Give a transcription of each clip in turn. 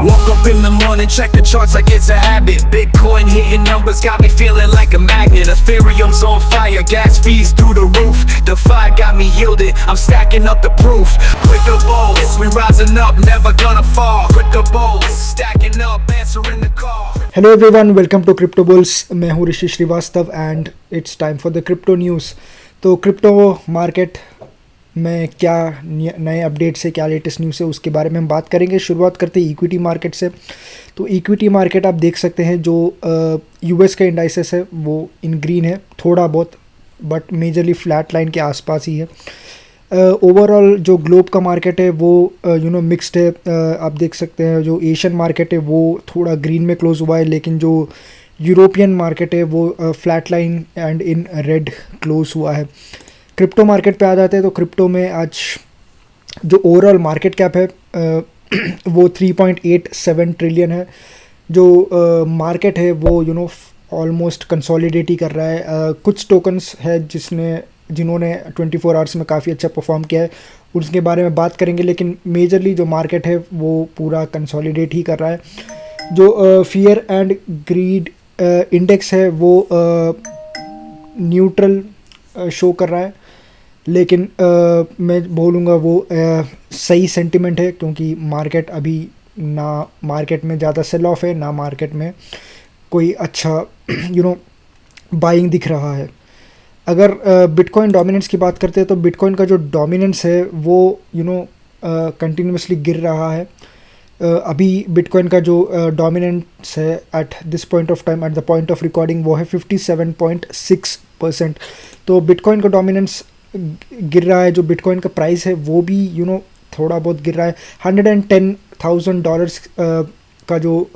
Woke up in the morning, check the charts like it's a habit. Bitcoin hitting numbers got me feeling like a magnet. Ethereum's on fire, gas fees through the roof. DeFi got me yielded, I'm stacking up the proof. Crypto bulls, we rising up, never gonna fall. Crypto bulls, stacking up, answering the call. Hello everyone, welcome to crypto bulls. मैं हूँ Rishi Shrivastava and it's time for the crypto news. तो crypto market में क्या नए updates है, क्या latest news है, उसके बारे में हम बात करेंगे। शुरुआत करते हैं इक्विटी मार्केट से। तो इक्विटी मार्केट आप देख सकते हैं, जो यूएस का इंडाइसेस है वो इन ग्रीन है थोड़ा बहुत, बट मेजरली फ्लैट लाइन के आसपास ही है। ओवरऑल जो ग्लोब का मार्केट है वो मिक्स्ड है। आप देख सकते हैं जो एशियन मार्केट है वो थोड़ा ग्रीन में क्लोज हुआ है, लेकिन जो यूरोपियन मार्केट है वो flat line and in red close हुआ है। क्रिप्टो मार्केट पे आ जाते हैं। तो क्रिप्टो में आज जो ओवरऑल मार्केट कैप है वो 3.87 ट्रिलियन है। जो मार्केट है वो ऑलमोस्ट कंसोलिडेट ही कर रहा है। कुछ टोकन्स है जिन्होंने 24 आवर्स में काफ़ी अच्छा परफॉर्म किया है, उसके बारे में बात करेंगे, लेकिन मेजरली जो मार्केट है वो पूरा कंसोलिडेट ही कर रहा है। जो फियर एंड ग्रीड इंडेक्स है वो न्यूट्रल शो कर रहा है, लेकिन मैं बोलूँगा वो सही सेंटिमेंट है, क्योंकि मार्केट अभी ना मार्केट में ज़्यादा सेल ऑफ है, ना मार्केट में कोई अच्छा बाइंग दिख रहा है। अगर बिटकॉइन डोमिनेंस की बात करते हैं तो बिटकॉइन का जो डोमिनेंस है वो कंटिन्यूसली गिर रहा है। अभी बिटकॉइन का जो डोमिनेंस है at this point of time, at the point of recording, वो है 57.6%। तो बिटकॉइन का डोमिनेंस गिर रहा है। जो बिटकॉइन का प्राइस है वो भी थोड़ा बहुत गिर रहा है। $110,000 का जो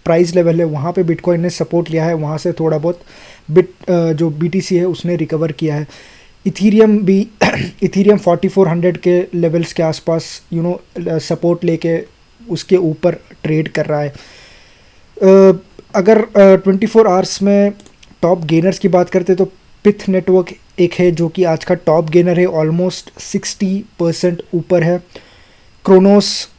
प्राइस लेवल है वहाँ पे बिटकॉइन ने सपोर्ट लिया है, वहाँ से थोड़ा बहुत जो BTC है उसने रिकवर किया है। इथीरियम भी इथीरियम 4400 के लेवल्स के आसपास सपोर्ट लेके उसके ऊपर ट्रेड कर रहा है। अगर 24 आवर्स में टॉप गेनर्स की बात करते तो पिथ नेटवर्क एक है जो कि आज का टॉप गेनर है, ऑलमोस्ट 60% ऊपर है। क्रोनोस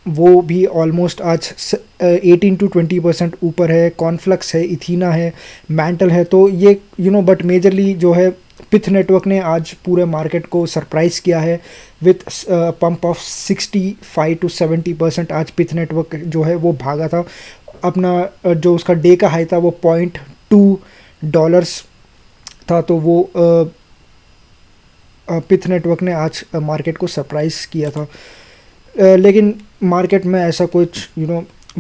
वो भी ऑलमोस्ट आज 18 to 20% ऊपर है। कॉन्फ्लक्स है, इथीना है, मैंटल है। तो ये बट मेजरली जो है पिथ नेटवर्क ने आज पूरे मार्केट को सरप्राइज़ किया है विथ पंप ऑफ 65 to 70%। आज पिथ नेटवर्क जो है वो भागा था। अपना जो उसका डे का हाई था वो $0.2 था। तो वो पिथ नेटवर्क ने आज मार्केट को सरप्राइज़ किया था। लेकिन मार्केट में ऐसा कुछ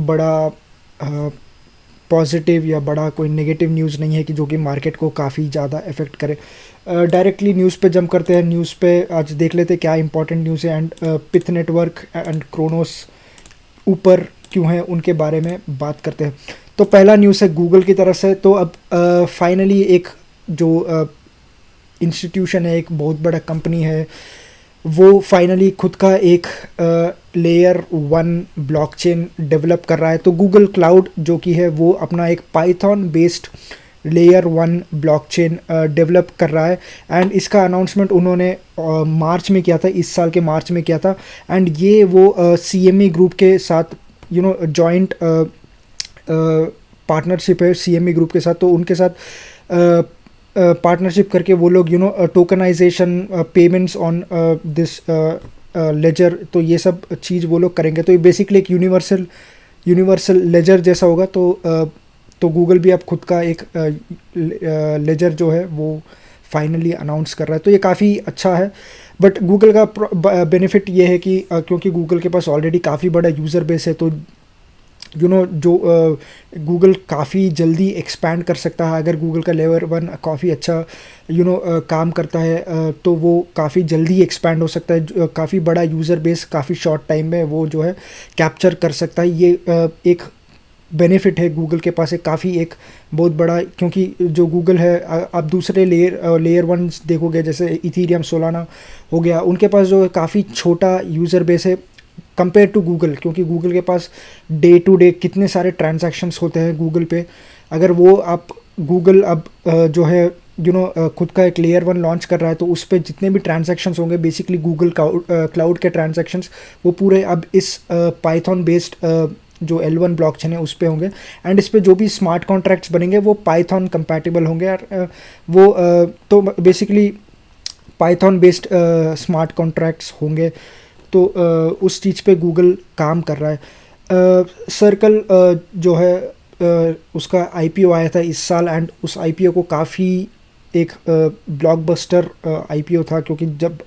बड़ा पॉजिटिव या बड़ा कोई नेगेटिव न्यूज़ नहीं है कि जो कि मार्केट को काफ़ी ज़्यादा इफ़ेक्ट करे। डायरेक्टली न्यूज़ पे जंप करते हैं। न्यूज़ पे आज देख लेते हैं क्या इंपॉर्टेंट न्यूज़ है and Pyth network and Chronos ऊपर क्यों है उनके बारे में बात करते हैं। तो पहला न्यूज़ है गूगल की तरफ से। तो अब फाइनली एक जो इंस्टीट्यूशन है, एक बहुत बड़ा कंपनी है, वो फाइनली खुद का एक लेयर 1 ब्लॉकचेन डेवलप कर रहा है। तो गूगल क्लाउड जो कि है वो अपना एक Python based layer 1 blockchain develop कर रहा है एंड इसका अनाउंसमेंट उन्होंने मार्च में किया था, इस साल के मार्च में किया था। एंड ये वो CME ग्रुप के साथ जॉइंट पार्टनरशिप है CME ग्रुप के साथ। तो उनके साथ पार्टनरशिप करके वो लोग tokenization, payments on this ledger, तो ये सब चीज़ वो लोग करेंगे। तो ये बेसिकली एक यूनिवर्सल लेजर जैसा होगा। तो गूगल भी अब खुद का एक लेजर जो है वो फाइनली अनाउंस कर रहा है। तो ये काफ़ी अच्छा है। बट गूगल का बेनिफिट ये है कि क्योंकि गूगल के पास ऑलरेडी काफ़ी बड़ा यूज़र बेस है, तो जो गूगल काफ़ी जल्दी एक्सपैंड कर सकता है। अगर गूगल का लेयर 1 काफ़ी अच्छा काम करता है तो वो काफ़ी जल्दी एक्सपैंड हो सकता है। काफ़ी बड़ा यूज़र बेस काफ़ी शॉर्ट टाइम में वो जो है कैप्चर कर सकता है। ये एक बेनिफिट है गूगल के पास, एक काफ़ी एक बहुत बड़ा, क्योंकि जो गूगल है आप दूसरे लेयर 1 देखोगे जैसे इथीरियम, सोलाना हो गया, उनके पास जो काफ़ी छोटा यूज़र बेस है कंपेयर टू गूगल, क्योंकि गूगल के पास डे टू डे कितने सारे ट्रांजैक्शंस होते हैं गूगल पे। अगर वो आप गूगल अब जो है खुद का एक लेयर 1 लॉन्च कर रहा है, तो उस पे जितने भी ट्रांजैक्शंस होंगे बेसिकली गूगल क्लाउड के ट्रांजैक्शंस, वो पूरे अब इस पाइथन बेस्ड जो L1 ब्लॉकचेन है उस पे होंगे। एंड इस पे जो भी स्मार्ट कॉन्ट्रैक्ट्स बनेंगे वो पाइथन कंपैटिबल होंगे। और तो basically Python based smart contracts होंगे। तो उस चीज़ पे गूगल काम कर रहा है। सर्कल जो है उसका IPO आया था इस साल, एंड उस IPO को काफ़ी एक ब्लॉकबस्टर IPO था, क्योंकि जब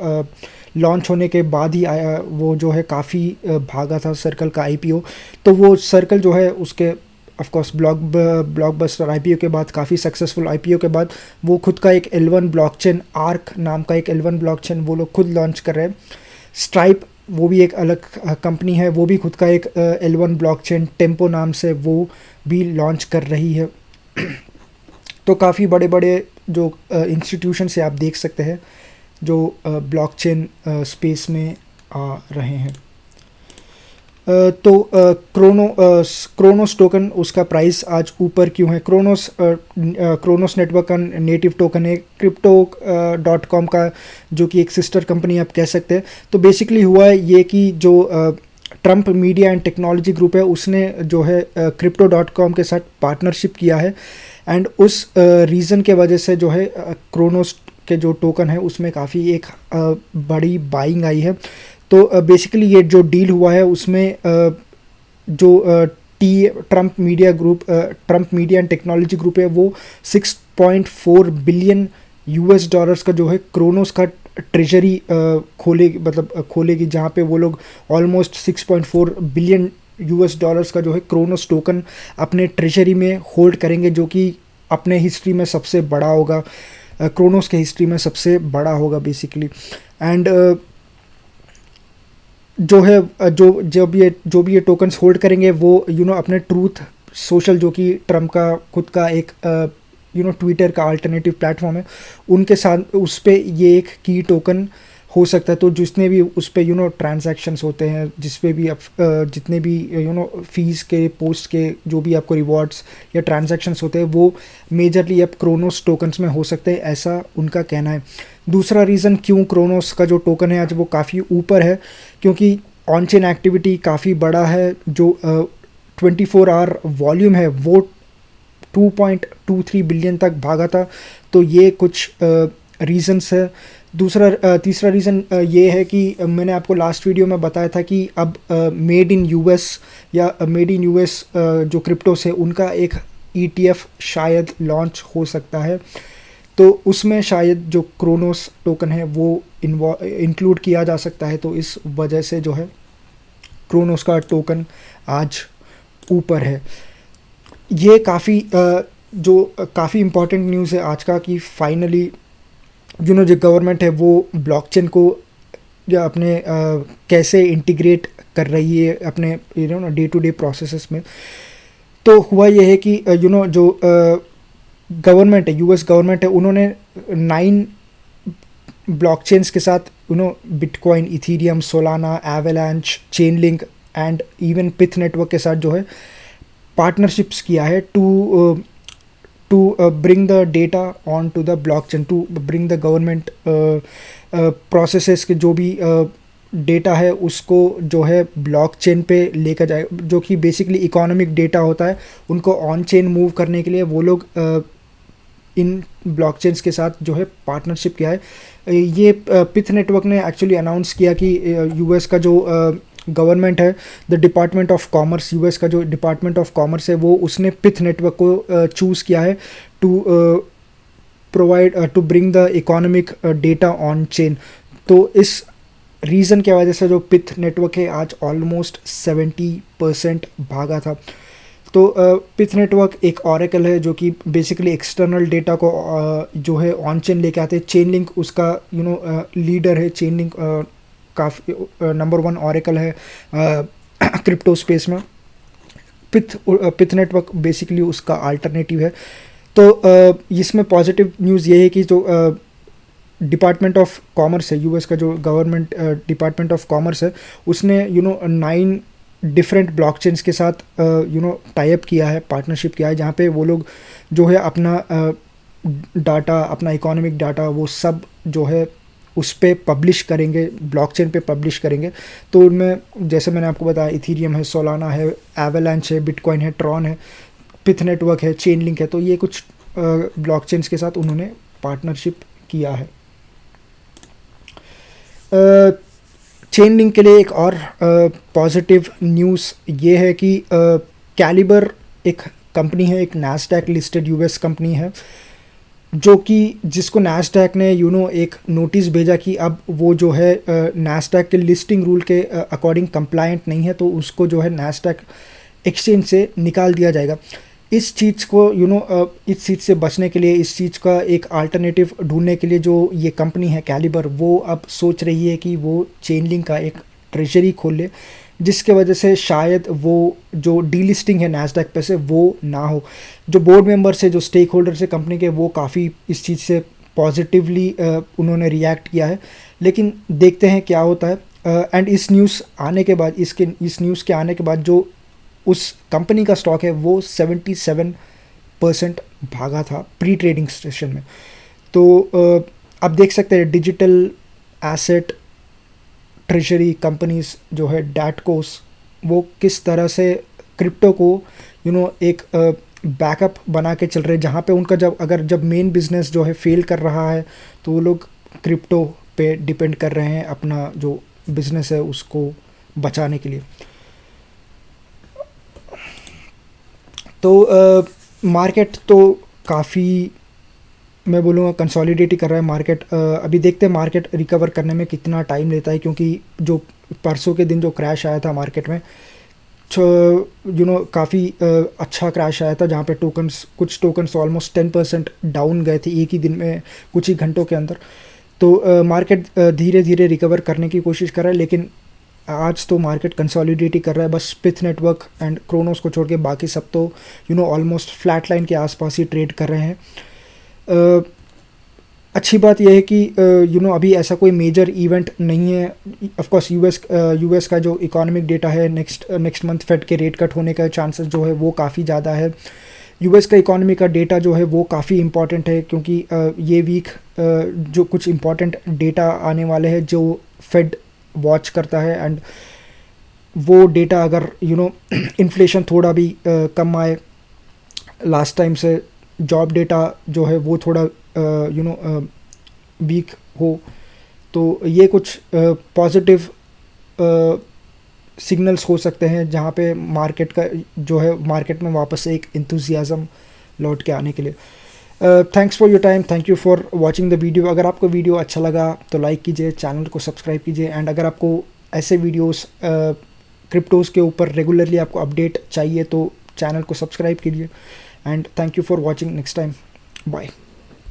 लॉन्च होने के बाद ही आया वो जो है काफ़ी भागा था सर्कल का IPO। तो वो सर्कल जो है उसके ऑफकोर्स ब्लॉकबस्टर IPO के बाद, काफ़ी सक्सेसफुल IPO के बाद, वो खुद का एक L1 ब्लॉकचेन, आर्क नाम का एक L1 ब्लॉकचेन वो लोग खुद लॉन्च कर रहे हैं। स्ट्राइप वो भी एक अलग कंपनी है, वो भी खुद का एक L1 ब्लॉकचेन टेम्पो नाम से वो भी लॉन्च कर रही है। तो काफ़ी बड़े बड़े जो इंस्टीट्यूशन से आप देख सकते हैं जो ब्लॉकचेन स्पेस में आ रहे हैं। तो क्रोनोस टोकन, उसका प्राइस आज ऊपर क्यों है? क्रोनोस नेटवर्क का नेटिव टोकन है Crypto.com का, जो कि एक सिस्टर कंपनी आप कह सकते हैं। तो बेसिकली हुआ है ये कि जो Trump media and technology group है उसने जो है Crypto.com के साथ पार्टनरशिप किया है, एंड उस रीज़न के वजह से जो है क्रोनोस के जो टोकन है उसमें काफ़ी एक बड़ी बाइंग आई है। तो बेसिकली ये जो डील हुआ है उसमें जो Trump media and technology group है वो $6.4 बिलियन का जो है क्रोनोस का ट्रेजरी खोलेगी, जहाँ पे वो लोग ऑलमोस्ट $6.4 बिलियन का जो है क्रोनोस टोकन अपने ट्रेजरी में होल्ड करेंगे, जो कि अपने हिस्ट्री में सबसे बड़ा होगा, क्रोनोस के हिस्ट्री में सबसे बड़ा होगा बेसिकली। एंड जो है जो भी ये टोकन्स होल्ड करेंगे वो अपने ट्रूथ सोशल, जो कि ट्रम्प का खुद का एक ट्विटर का अल्टरनेटिव प्लेटफॉर्म है, उनके साथ उस पे ये एक की टोकन हो सकता है। तो जितने भी उस पे ट्रांजैक्शंस होते हैं, जिस पे भी जितने भी फीस के, पोस्ट के जो भी आपको रिवॉर्ड्स या ट्रांजैक्शंस होते हैं वो मेजरली अब क्रोनोस टोकन्स में हो सकते हैं, ऐसा उनका कहना है। दूसरा रीज़न क्यों क्रोनोस का जो टोकन है आज वो काफ़ी ऊपर है, क्योंकि ऑन चेन एक्टिविटी काफ़ी बड़ा है। जो 24 आवर वॉल्यूम है वो 2.23 बिलियन तक भागा था। तो ये कुछ रीज़न्स है। तीसरा रीज़न ये है कि मैंने आपको लास्ट वीडियो में बताया था कि अब मेड इन यूएस जो क्रिप्टोस है उनका एक ETF शायद लॉन्च हो सकता है। तो उसमें शायद जो क्रोनोस टोकन है वो इंक्लूड किया जा सकता है। तो इस वजह से जो है क्रोनोस का टोकन आज ऊपर है। ये काफ़ी इम्पॉर्टेंट न्यूज़ है आज का, कि फाइनली जो गवर्नमेंट है वो ब्लॉकचेन को या अपने कैसे इंटीग्रेट कर रही है अपने डे टू डे प्रोसेसेस में। तो हुआ ये है कि जो गवर्नमेंट है, US गवर्नमेंट है, उन्होंने 9 ब्लॉकचेन्स के साथ bitcoin, Ethereum, Solana, Avalanche, Chainlink and even Pyth network के साथ जो है पार्टनरशिप्स किया है to bring the data onto the blockchain, to bring the government processes के जो भी डेटा है उसको जो है ब्लॉकचेन पे लेकर जाए, जो कि बेसिकली इकोनॉमिक डेटा होता है, उनको ऑन चेन मूव करने के लिए वो लोग इन ब्लॉकचेन्स के साथ जो है पार्टनरशिप किया है। ये पिथ नेटवर्क ने एक्चुअली अनाउंस किया कि US का जो गवर्नमेंट है, the department of commerce, US का जो डिपार्टमेंट ऑफ कॉमर्स है वो उसने पिथ नेटवर्क को चूज़ किया है to bring the economic data on chain. तो इस रीज़न की वजह से जो पिथ नेटवर्क है आज ऑलमोस्ट 70% भागा था। तो पिथ नेटवर्क एक ऑरेकल है जो कि बेसिकली एक्सटर्नल डेटा को जो है ऑन चेन लेके आते हैं। चेन लिंक उसका लीडर है। चेन लिंक काफ़ी नंबर 1 ऑरेकल है क्रिप्टो स्पेस में। पिथ नेटवर्क बेसिकली उसका अल्टरनेटिव है। तो इसमें पॉजिटिव न्यूज़ ये है कि जो डिपार्टमेंट ऑफ कॉमर्स है, US का जो गवर्नमेंट डिपार्टमेंट ऑफ कॉमर्स है, उसने 9 डिफरेंट ब्लॉकचेन्स के साथ टाई अप किया है, पार्टनरशिप किया है, जहाँ पे वो लोग जो है अपना डाटा, अपना इकोनॉमिक डाटा वो सब जो है उस पे पब्लिश करेंगे, ब्लॉकचेन पे पब्लिश करेंगे। तो उनमें जैसे मैंने आपको बताया इथीरियम है, सोलाना है, एवलांच है, बिटकॉइन है, ट्रॉन है, पिथ नेटवर्क है, चेन लिंक है। तो ये कुछ ब्लॉकचेन्स के साथ उन्होंने पार्टनरशिप किया है। चेन लिंक के लिए एक और पॉजिटिव न्यूज़ ये है कि कैलिबर एक कंपनी है, एक नैस्डैक लिस्टेड यूएस कंपनी है, जो कि जिसको नैस्डैक ने एक नोटिस भेजा कि अब वो जो है नैस्डैक के लिस्टिंग रूल के अकॉर्डिंग कंप्लायंट नहीं है, तो उसको जो है नैस्डैक एक्सचेंज से निकाल दिया जाएगा। इस चीज़ को इस चीज़ से बचने के लिए, इस चीज़ का एक अल्टरनेटिव ढूंढने के लिए जो ये कंपनी है कैलिबर, वो अब सोच रही है कि वो चेन लिंक का एक ट्रेजरी खोल ले, जिसके वजह से शायद वो जो डीलिस्टिंग है नैस्डैक पे से वो ना हो। जो बोर्ड मेंबर्स है, जो स्टेक होल्डर्स है कंपनी के, वो काफ़ी इस चीज़ से पॉजिटिवली उन्होंने रिएक्ट किया है, लेकिन देखते हैं क्या होता है। एंड इस न्यूज़ आने के बाद, इस न्यूज़ के आने के बाद जो उस कंपनी का स्टॉक है वो 77% भागा था प्री ट्रेडिंग सेशन में। तो आप देख सकते हैं डिजिटल एसेट ट्रेजरी कंपनीज जो है डैटकोस, वो किस तरह से क्रिप्टो को एक बैकअप बना के चल रहे हैं, जहाँ पे उनका जब मेन बिजनेस जो है फेल कर रहा है तो वो लोग क्रिप्टो पे डिपेंड कर रहे हैं अपना जो बिजनेस है उसको बचाने के लिए। तो मार्केट तो काफ़ी, मैं बोलूँगा, कंसोलिडेट ही कर रहा है मार्केट। अभी देखते हैं मार्केट रिकवर करने में कितना टाइम लेता है, क्योंकि जो परसों के दिन जो क्रैश आया था मार्केट में, काफ़ी अच्छा क्रैश आया था, जहाँ पे कुछ टोकन्स ऑलमोस्ट 10% डाउन गए थे एक ही दिन में, कुछ ही घंटों के अंदर। तो मार्केट धीरे धीरे रिकवर करने की कोशिश कर रहा है, लेकिन आज तो मार्केट कंसोलिडेट ही कर रहा है। बस पिथ नेटवर्क एंड क्रोनोस को छोड़ के बाकी सब तो ऑलमोस्ट फ्लैट लाइन के आसपास ही ट्रेड कर रहे हैं। अच्छी बात यह है कि अभी ऐसा कोई मेजर इवेंट नहीं है। ऑफ कोर्स यूएस का जो इकोनॉमिक डेटा है, नेक्स्ट मंथ फेड के रेट कट होने का चांसेस जो है वो काफ़ी ज़्यादा है। यूएस का इकोनॉमी का डेटा जो है वो काफ़ी इंपॉर्टेंट है, क्योंकि ये वीक जो कुछ इंपॉर्टेंट डेटा आने वाले हैं जो फेड वॉच करता है, एंड वो डेटा अगर इन्फ्लेशन थोड़ा भी कम आए लास्ट टाइम से, जॉब डेटा जो है वो थोड़ा वीक हो, तो ये कुछ पॉजिटिव सिग्नल्स हो सकते हैं, जहाँ पे मार्केट का जो है मार्केट में वापस एक इंथुजियाज़म लौट के आने के लिए। Thanks for your time, thank you for watching the video. अगर आपको वीडियो अच्छा लगा तो लाइक कीजिए, चैनल को सब्सक्राइब कीजिए, एंड अगर आपको ऐसे वीडियोस क्रिप्टोज़ के ऊपर रेगुलरली आपको अपडेट चाहिए तो चैनल को सब्सक्राइब कीजिए। And thank you for watching, next time, bye.